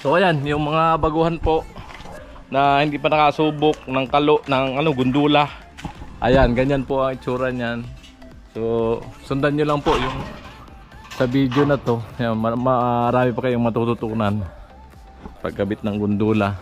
So ayan, yung mga baguhan po na hindi pa nakasubok ng gundula. Ayan, ganyan po ang itsura niyan. So sundan nyo lang po yung sa video na to. Ayan, marami pa kayong matututunan pagkabit ng gundula.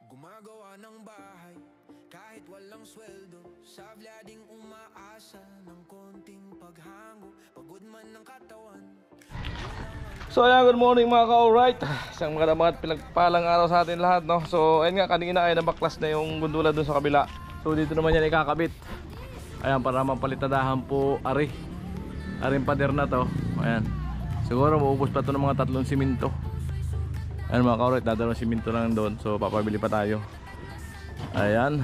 Gumagawa ng bahay kahit walang sweldo, sablading umaasa ng konting paghango, pagod man ng katawan. So ayan, good morning mga ka-alright. Isang magandang pinagpalang araw sa atin lahat, no? So ayan nga, kanina ay nabaklas na yung gundula dun sa kabila. So dito naman yan ikakabit. Ayan, para mapalitadahan po aring pader na to. Ayan, siguro maubos pa to ng mga 3 simento. Ayan mga ka-alright, dadalawang simento lang doon. So papabili pa tayo. Ayan,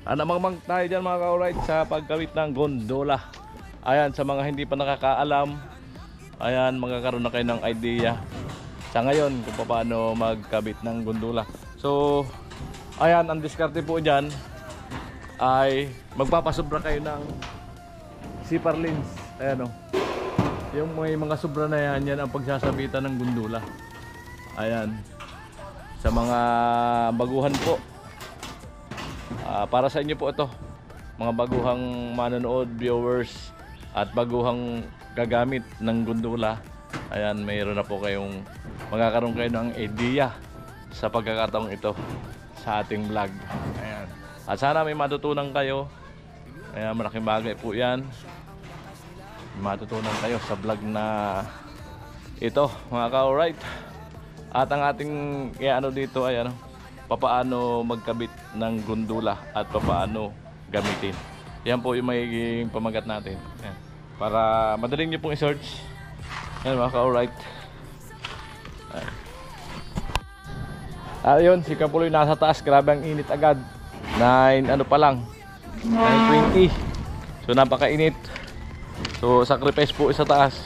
namangmang tayo dyan mga ka-alright sa pagkabit ng gondola. Ayan, sa mga hindi pa nakakaalam, ayan, magkakaroon na kayo ng idea sa ngayon kung paano magkabit ng gondola. So ayan, ang diskarte po dyan ay magpapasobra kayo ng zipper lens. Ayan o, yung may mga sobra na yan, yan ang pagsasabitan ng gondola. Ayan, sa mga baguhan po, para sa inyo po ito, mga baguhang manonood, viewers, at baguhang gagamit ng gundula. Ayan, mayroon na po kayong magkakaroon kayo ng idea sa pagkakataong ito sa ating vlog. Ayan, at sana may matutunan kayo. Ayan, malaking bagay po yan, may matutunan kayo sa vlog na ito mga ka-alright. At ang ating dito ay papaano magkabit ng gundula at papaano gamitin. Yan po yung magiging pamagat natin. Ayan, para madaling nyo pong i-search. Yan mga ka-alright. Ayun, si Kapuloy nasa taas. Grabe ang init agad. 9 pa lang, 9:20. So napakainit. So sacrifice po sa taas.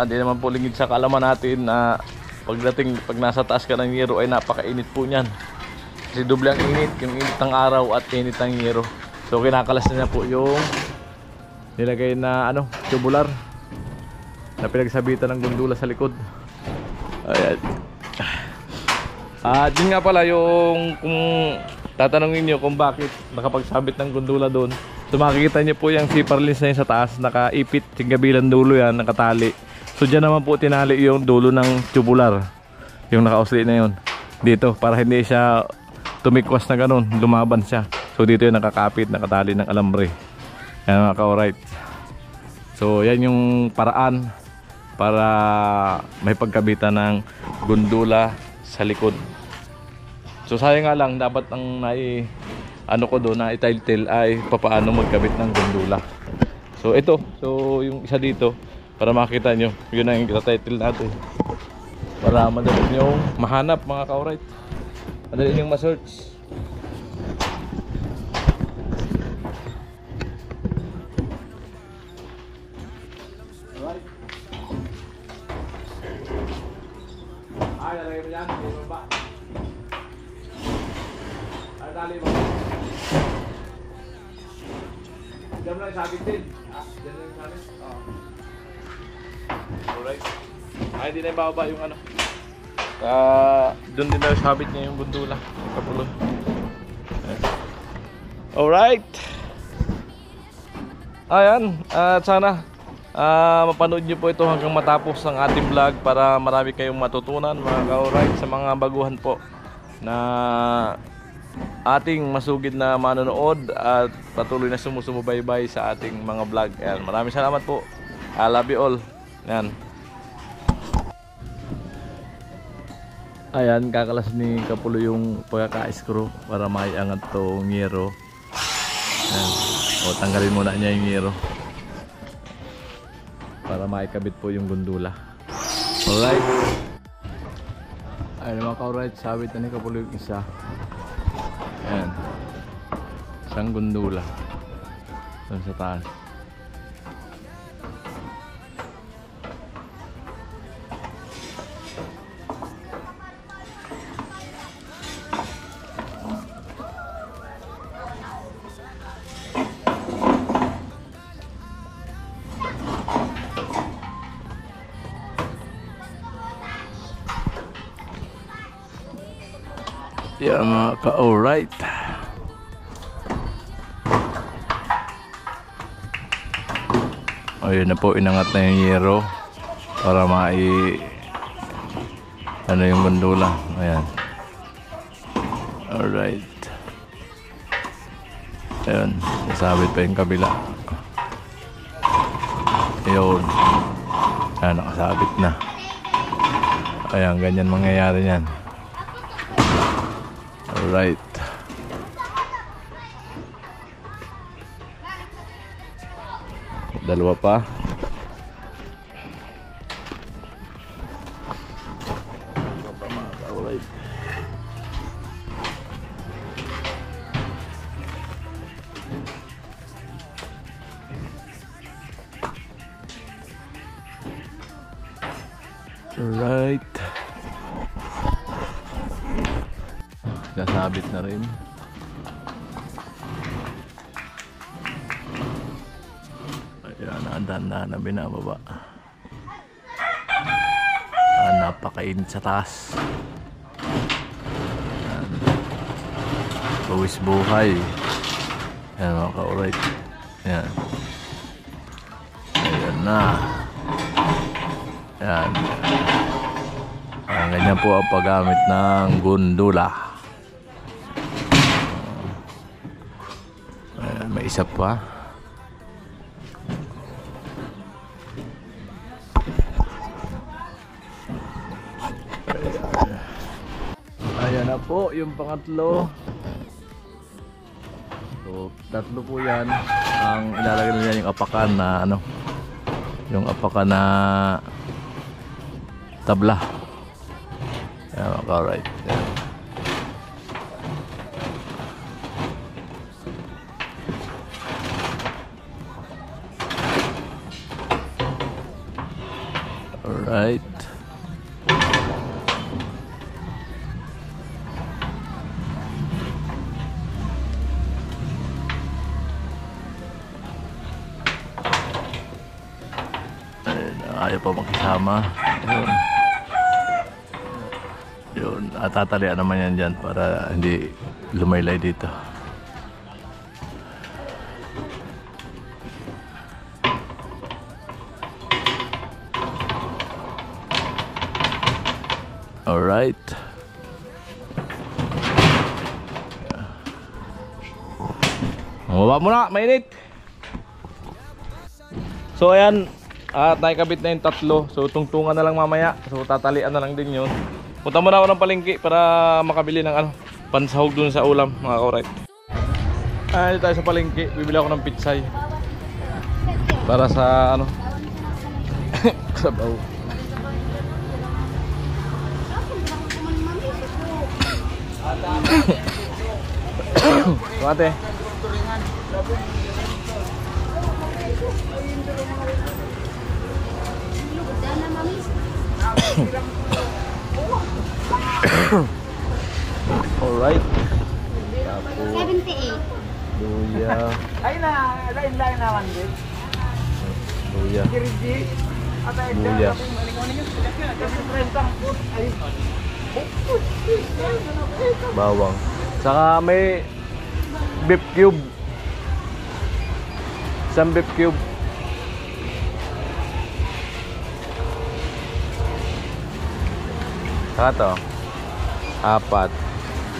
Hindi naman po lingid sa kaalaman natin na pag nasa taas ka ng yero ay napakainit po niyan. Kasi doble ang init, yung init ng araw at init ng yero. So kinakalas na niya po yung nilagay na tubular na pinagsabitan ng gundula sa likod. Ayan. Din nga pala yung kung tatanungin nyo kung bakit nakapagsabit ng gundula doon. So makikita nyo po yung zipper lens na yun sa taas, nakaipit, tinggabilan dulo yan, nakatali. So dyan naman po tinali yung dulo ng tubular, yung nakausli na yun dito, para hindi siya tumikwas na ganun, lumaban siya. So dito yung nakakapit, nakatali ng alambre. Yan mga ka-alright. So yan yung paraan para may pagkabitan ng gundula sa likod. So sayang nga lang, dapat ang ko doon na i-title ay papaano magkabit ng gundula. So ito, so yung isa dito, para makita nyo, yun ang title natin, para madali nyo mahanap mga ka-alright, madali nyo ma-search. Alright, ay nalagay mo yan, hindi mo ba? Ay dali mo, diyan mo lang sabit din. Diyan lang sabit. Alright. Ay, di na ibababa yung doon din daw sabit niya yung gundula. Kapuloy. Alright. Ayan. At sana mapanood nyo po ito hanggang matapos ang ating vlog para marami kayong matutunan mga ka-alright, sa mga baguhan po na ating masugid na manonood at patuloy na sumusubaybay sa ating mga vlog. Ayan, maraming salamat po. I love you all. Ayan. Ayan, kakalas ni Kapuloy yung pagkaka-screw para maiangat tong yero. Ayan. O, tanggalin muna niya yung yero para maikabit po yung gundula. Alright. Ayan mga ka-alright, sabit na ni Kapuloy yung isa. Ayan, isang gundula doon sa taas. Yan mga ka-alright. Ayun na po, inangat na yung yero para ano yung gundula. Ayan. Alright. Ayun, nasabit pa yung kabila. Ayun. Ayan, nakasabit na. Ayan, ganyan mangyayari yan. Alright. Dalawa pa. Alright. Alright. Nasabit na rin. Ayan, dahan-dahan na binababa. Napakainit sa taas. Ayan. Pawis buhay. Ayan mga ka-alright. Ayan. Ayan na. Ayan. Ayan, ganyan po ang paggamit ng gundula. Ayan, may isa pa. Ayan na po yung pangatlo. So, tatlo po yan. Ang ilalagay nila yung apakan na ano, yung apakan na tabla. Ayan, alright. Ayan. Alright. Ayaw pa makisama. Yun. Yun. At tatalian naman yan dyan para hindi lumaylay dito. Alright. Mababa muna, mainit. So ayan. At naikabit na yung tatlo. So tungtungan na lang mamaya. So tatalian na lang din yun. Punta muna ako ng palengke para makabili ng ano, pansahog dun sa ulam mga ka-alright. Dito tayo sa palengke. Bibili ako ng pitsay para sa ano sabaw. Ate. Alright. 78. Luya. Ay na, lain naman din. Luya. Kiriji, atay Luya. Bawang. Saka may beef cube. Isang beef cube. Saka to. 4.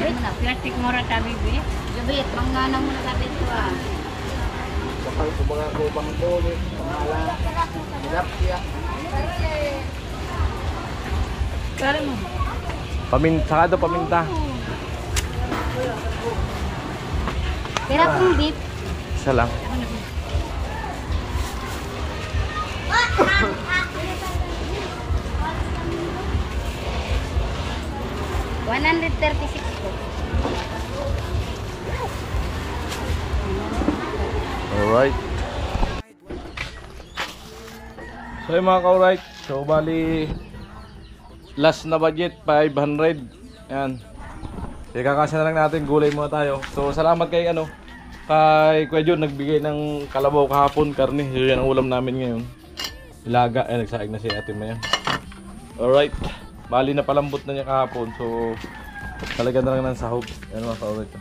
Wait na, plastic mo rin tabi, be. Gabit, mangganang mo na tabi ito ah. Bakal ko mga kubang kulit, pangalan, tilapia. Kala mo. Saka to paminta. Pera pong beef. Isa lang. $136 po. Alright. So yung mga ka-alright. So bali last na budget 500. Ayan. Ikakasya na lang natin, gulay muna tayo. So salamat kay kay Kuya Jun, nagbigay ng kalabaw kahapon, karne. So yan ang ulam namin ngayon. Ilaga, nagsaing na si Ate Maya. Alright. Bali na palambot na niya kahapon. So Talagyan na lang ng sahog. Yan mga ka-alright.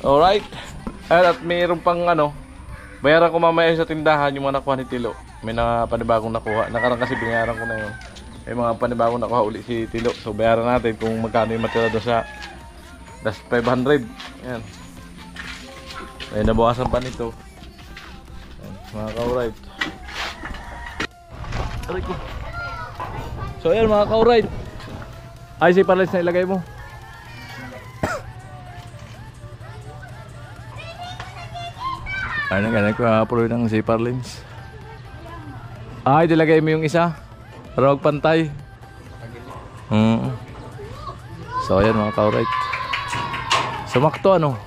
Alright. At mayroon pang ano, bayaran ko mamaya sa tindahan yung mga nakuha ni Tilo. May panibagong nakuha. Nakarang kasi binayaran ko na yun. May mga panibagong nakuha uli si Tilo. So bayaran natin kung magkano yung matira doon sa das 500. Yan. Ay nabawasan pa nito. Yan, mga ka-alright. Aray ko. So ayan mga ka-alright. Ay si Parlens na ilagay mo. Ano ganun ko puloy ng si Parlens. Ay dilagay mo yung isa para magpantay. So ayan mga ka-alright. Sumakto ano.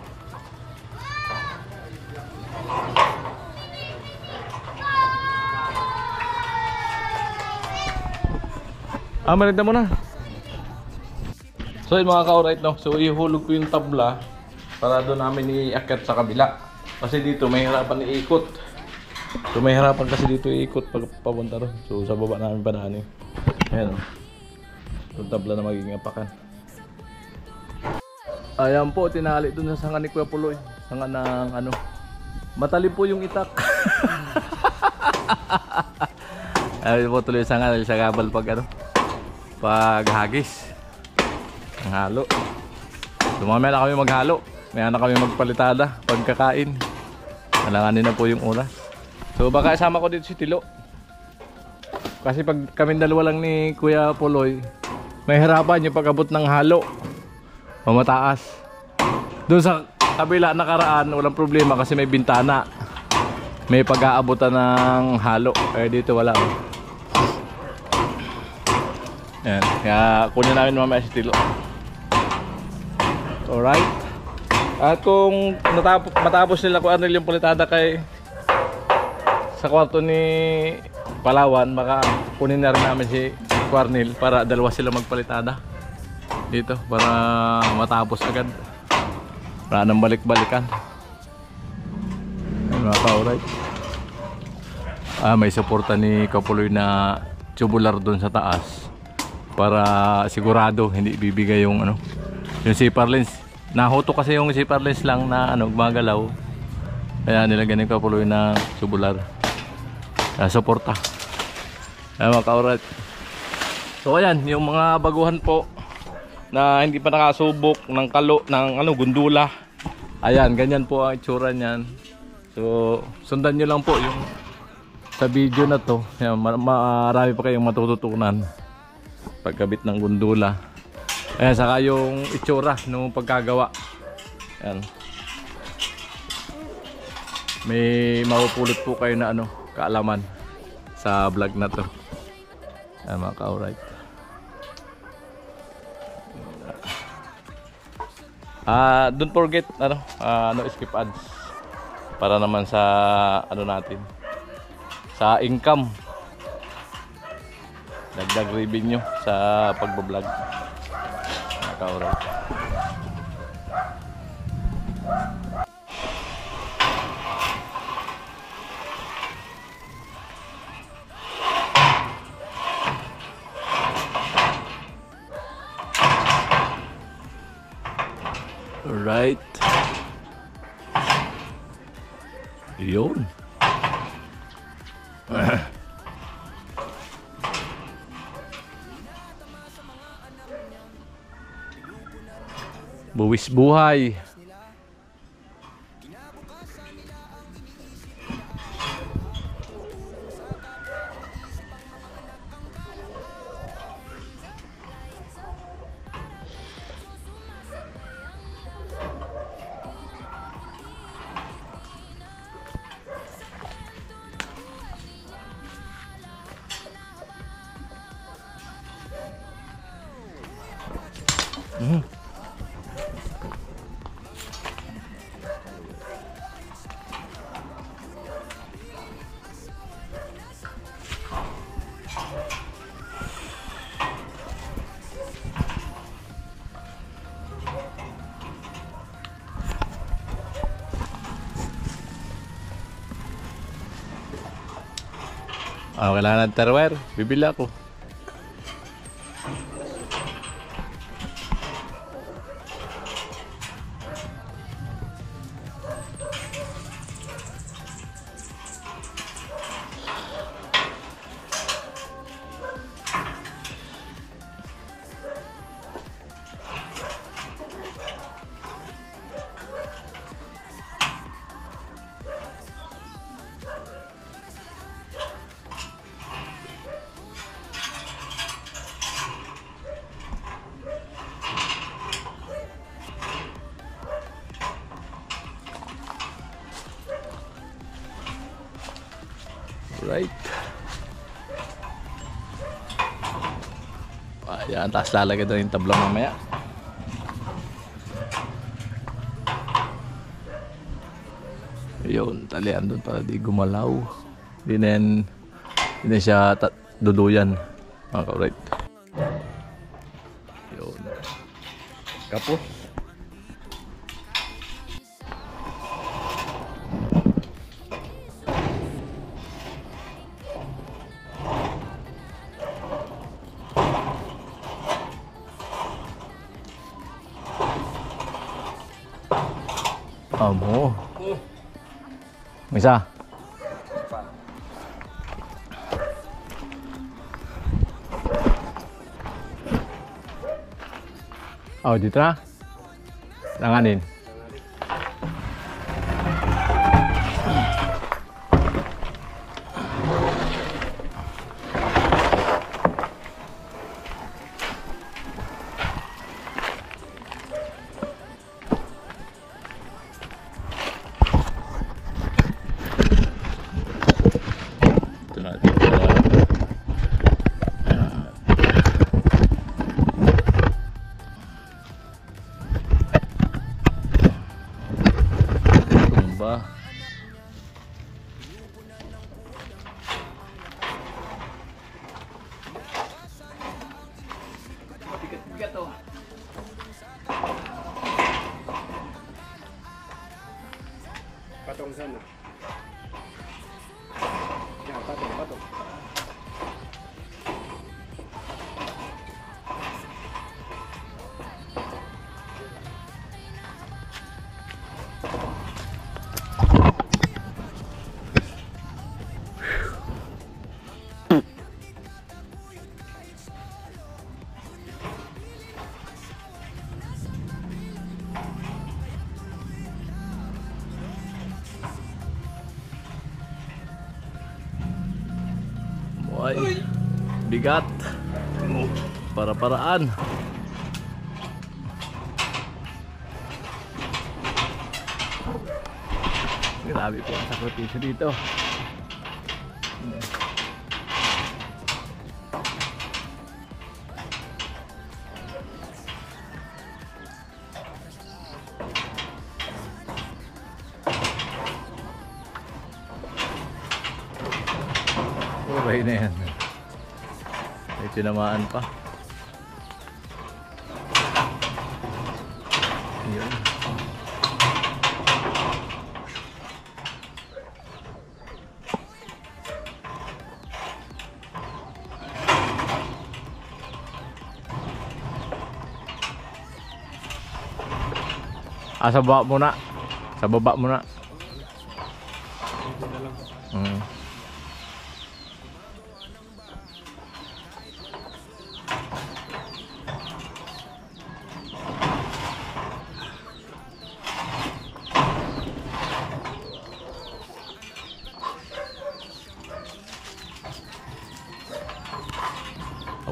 Merinda mo na. So yun mga ka-alright no. So ihulog ko yung tabla para doon namin iakyat sa kabila. Kasi dito may harapan iikot. So may harapan kasi dito iikot pag papunta ron. So sa baba namin padaanin. Ayan o. Yung tabla na magiging apakan. Ayan po, tinali doon sa sanga ni Kuya Puloy. Sanga ng ano. Matalim po yung itak. Ayan po tuloy sanga dahil sa gabal pag ano. Pag hagis. Ang halo. So mamaya na kami maghalo. Maya na kami magpalitada pagkakain. Nalanganin na po yung oras. So baka isama ko dito si Tilo. Kasi pag kami dalawa lang ni Kuya Puloy, may hirapan yung pag-abot ng halo. Mamataas. Doon sa kabila nakaraan, walang problema kasi may bintana. May pag-aabutan ng halo. Eh dito wala. Yan. Kaya kunin namin mamaya si Tilo. Alright. At kung matapos nila kung ano yung palitada kay sa kwarto ni Palawan, baka kunin na rin namin si Quarnil para dalawa sila magpalitada dito para matapos agad. Wala nang balik-balikan. Ayun mga ka-alright. May suporta ni Kapuloy na tubular doon sa taas para sigurado hindi bibigay yung ano, yung zipper lens. Nahuto kasi yung zipper lens lang na ano, gumagalaw. Kaya nilagyan ni Kapuloy na tubular. Suporta. Ayun mga ka-alright. So ayan, yung mga baguhan po na hindi pa nakasubok ng kalo, ng ano, gundula. Ayan, ganyan po ang itsura niyan. So, sundan nyo lang po yung sa video na to. Ayan, marami pa kayong matututunan pagkabit ng gundula. Ayan, saka yung itsura nung pagkagawa. Ayan. May mapupulot po kayo na ano, kaalaman sa vlog na to. Ayan mga ka-alright. Don't forget no skip ads para naman sa ano natin, sa income, dagdag revenue sa pagbablog. Nakaka-alright. Alright. Yun. Buwis buhay. Kailangan ng terware, bibili ako. Ayan, taas lalagay doon yung tabla mamaya. Yun, talian doon para di gumalaw. Di na siya duluyan, mga ka-right. Yun. Kapo. Amo. Isa. Oh, dito na. Langanin. Ito natin. Tumba. Bigat to. Patong sana. Yan, patong. Ay, bigat. Para-paraan. Grabe po ang sakripisyo dito. Okay na yan. May tinamaan pa. Yun. Sa baba muna. Sa baba muna.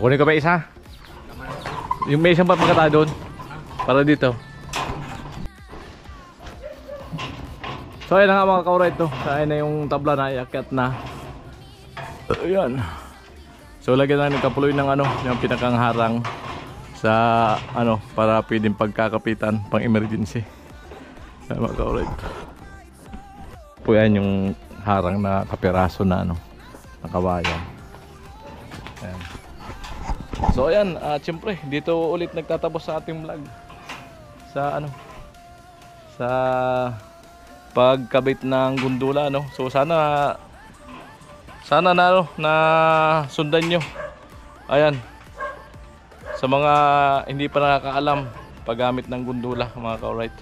Kunin ko pa isa. Yung may isang pagkata doon. Para dito. So ayan na nga mga ka-right to. Ayan na yung tabla na iakyat na. Ayan. So lagyan na ng kapuloy ng ano, yung pinakang harang sa ano para pwedeng pagkakapitan pang emergency. Ayan mga ka-right. Po yan yung harang na kapiraso na ano, na kawayan. Ayan. So ayan, siyempre dito ulit nagtatapos sa ating vlog sa ano, sa pagkabit ng gundula, no. So sana na ano, na sundan nyo. Ayan, sa mga hindi pa nakakaalam paggamit ng gundula mga ka-right.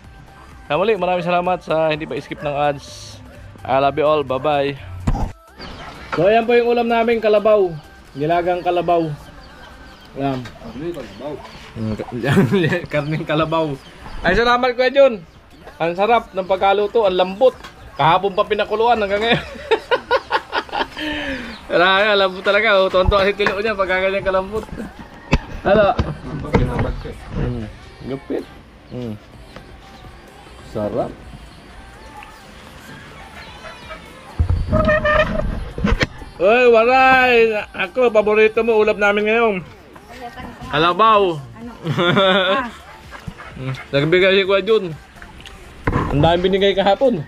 Kaya muli, maraming salamat sa hindi pa skip ng ads. I love you all, bye bye. So ayan po yung ulam namin, kalabaw, nilagang kalabaw. Ayan. Karning kalabaw. Ay, salamat Kuya Jun. Ang sarap ng pagkaluto, ang lambot. Kahapon pa pinakuluan hanggang ngayon. Ang lambot talaga. Tonto kasi tilo niya pagkaganyan kalambot. Ano? Ngupit. Sarap. Uy, waray! Ako, paborito mo ulam namin ngayon. Kaya Kalabaw. Ano? Ah, Nagbigay si Kuya Jun. Ang dami binigay kahapon.